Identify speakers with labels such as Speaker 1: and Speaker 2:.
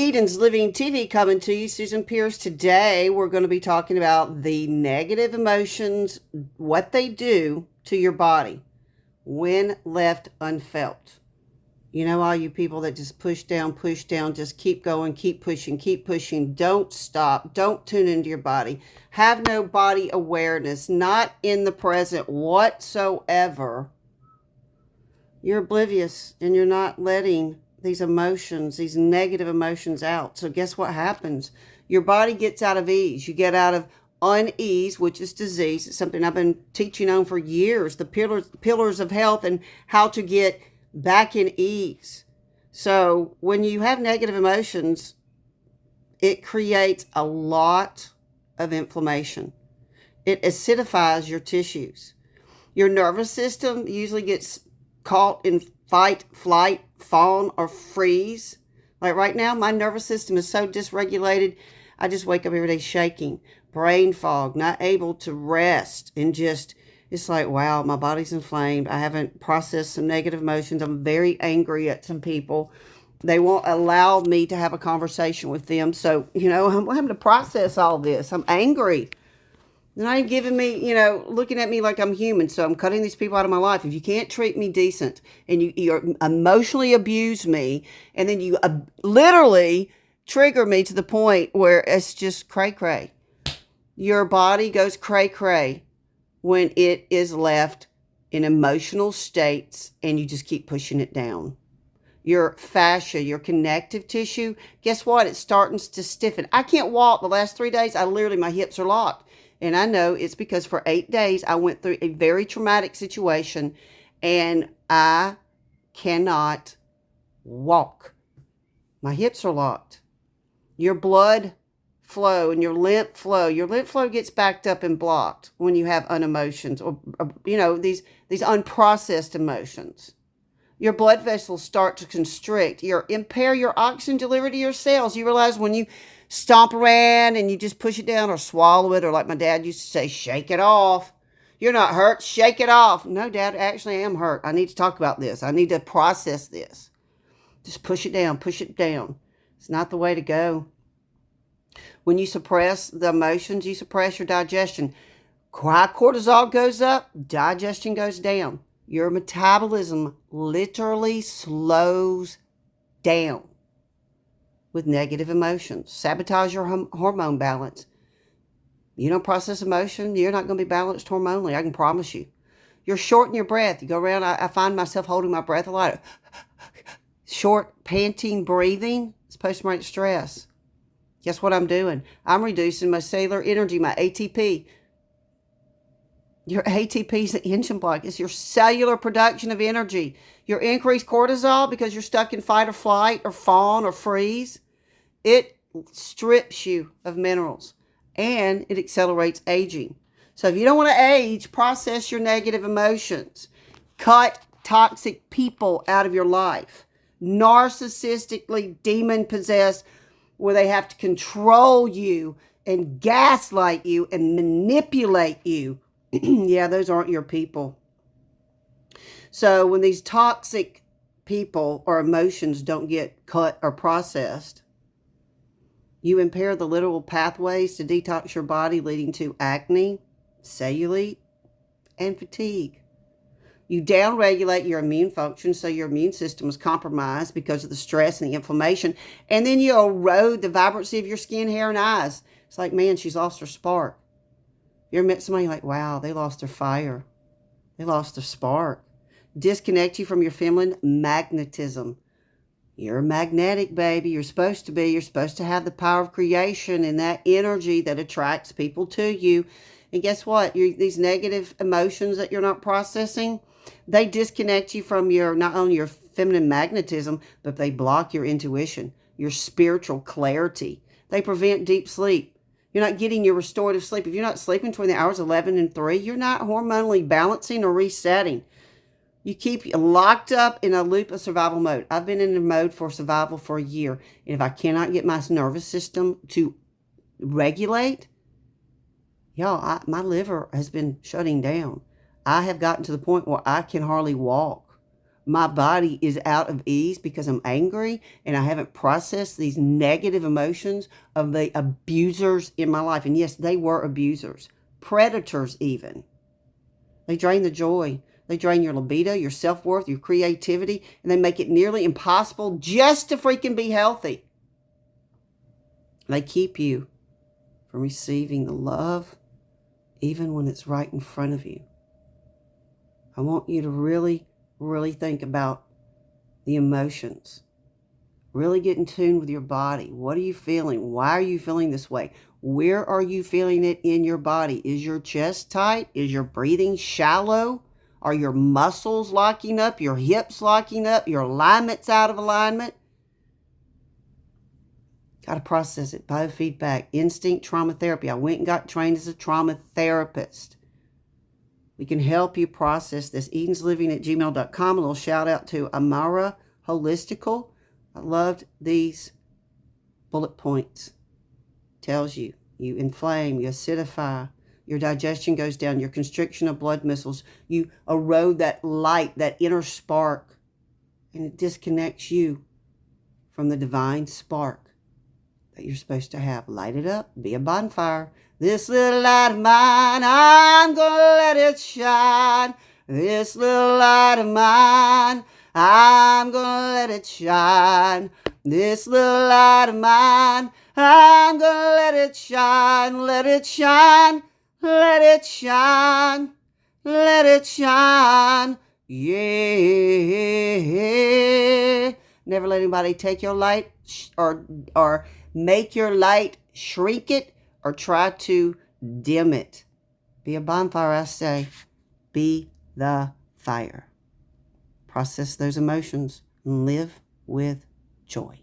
Speaker 1: Eden's Living TV coming to you. Susan Pierce. Today we're going to be talking about the negative emotions, what they do to your body when left unfelt. You know, all you people that just push down, just keep going, keep pushing. Don't stop. Don't tune into your body. Have no body awareness, not in the present whatsoever. You're oblivious and you're not letting these emotions, these negative emotions out. So guess what happens? Your body gets out of ease. You get out of unease, which is disease. It's something I've been teaching on for years, the pillars of health and how to get back in ease. So when you have negative emotions, it creates a lot of inflammation. It acidifies your tissues. Your nervous system usually gets caught in fight, flight, fawn, or freeze. Like right now, my nervous system is so dysregulated, I just wake up every day shaking, brain fog, not able to rest, and just, it's like, wow, my body's inflamed. I haven't processed some negative emotions. I'm very angry at some people. They won't allow me to have a conversation with them. So, I'm having to process all this. I'm angry. They're not even giving me, looking at me like I'm human. So I'm cutting these people out of my life. If you can't treat me decent and you emotionally abuse me, and then you literally trigger me to the point where it's just cray-cray. Your body goes cray-cray when it is left in emotional states and you just keep pushing it down. Your fascia, your connective tissue, guess what? It's starting to stiffen. I can't walk the last 3 days. My hips are locked. And I know it's because for 8 days I went through a very traumatic situation and I cannot walk. My hips are locked. Your blood flow and your lymph flow gets backed up and blocked when you have unemotions or these unprocessed emotions. Your blood vessels start to constrict. You impair your oxygen delivery to your cells. You realize when you stomp around and you just push it down or swallow it, or like my dad used to say, shake it off. You're not hurt, shake it off. No, Dad, actually I am hurt. I need to talk about this. I need to process this. Just push it down, push it down. It's not the way to go. When you suppress the emotions, you suppress your digestion. High cortisol goes up, digestion goes down. Your metabolism literally slows down with negative emotions. Sabotage your hormone balance. You don't process emotion, you're not going to be balanced hormonally, I can promise you. You're short in your breath. You go around, I find myself holding my breath a lot. Short, panting breathing is post-traumatic stress. Guess what I'm doing? I'm reducing my cellular energy, my ATP. Your ATP is the engine block. It's your cellular production of energy. Your increased cortisol, because you're stuck in fight or flight or fawn or freeze, it strips you of minerals and it accelerates aging. So if you don't want to age, process your negative emotions. Cut toxic people out of your life. Narcissistically demon-possessed, where they have to control you and gaslight you and manipulate you. Yeah, those aren't your people. So when these toxic people or emotions don't get cut or processed, you impair the literal pathways to detox your body, leading to acne, cellulite, and fatigue. You downregulate your immune function, so your immune system is compromised because of the stress and the inflammation. And then you erode the vibrancy of your skin, hair, and eyes. It's like, man, she's lost her spark. You ever met somebody like, wow, they lost their fire. They lost their spark. Disconnect you from your feminine magnetism. You're magnetic, baby. You're supposed to be. You're supposed to have the power of creation and that energy that attracts people to you. And guess what? These negative emotions that you're not processing, they disconnect you from not only your feminine magnetism, but they block your intuition, your spiritual clarity. They prevent deep sleep. You're not getting your restorative sleep. If you're not sleeping between the hours 11 and 3, you're not hormonally balancing or resetting. You keep locked up in a loop of survival mode. I've been in a mode for survival for a year. And if I cannot get my nervous system to regulate, y'all, my liver has been shutting down. I have gotten to the point where I can hardly walk. my body is out of ease because I'm angry and I haven't processed these negative emotions of the abusers in my life. And yes, they were abusers, predators even. They drain the joy. They drain your libido, your self-worth, your creativity, and they make it nearly impossible just to freaking be healthy. They keep you from receiving the love even when it's right in front of you. I want you to really think about the emotions. Really get in tune with your body. What are you feeling? Why are you feeling this way? Where are you feeling it in your body? Is your chest tight? Is your breathing shallow? Are your muscles locking up? Your hips locking up? Your alignment's out of alignment? Got to process it. Biofeedback, instinct trauma therapy. I went and got trained as a trauma therapist. We can help you process this. EdensLiving@gmail.com. A little shout out to Amara Holistical. I loved these bullet points. Tells you inflame, you acidify, your digestion goes down, your constriction of blood vessels, you erode that light, that inner spark, and it disconnects you from the divine spark that you're supposed to have. Light it up, be a bonfire. This little light of mine, I'm gonna let it shine. This little light of mine, I'm gonna let it shine. This little light of mine, I'm gonna let it shine. Let it shine, let it shine, let it shine. Yeah. Never let anybody take your light or make your light shrink it or try to dim it. Be a bonfire, I say. Be the fire. Process those emotions and live with joy.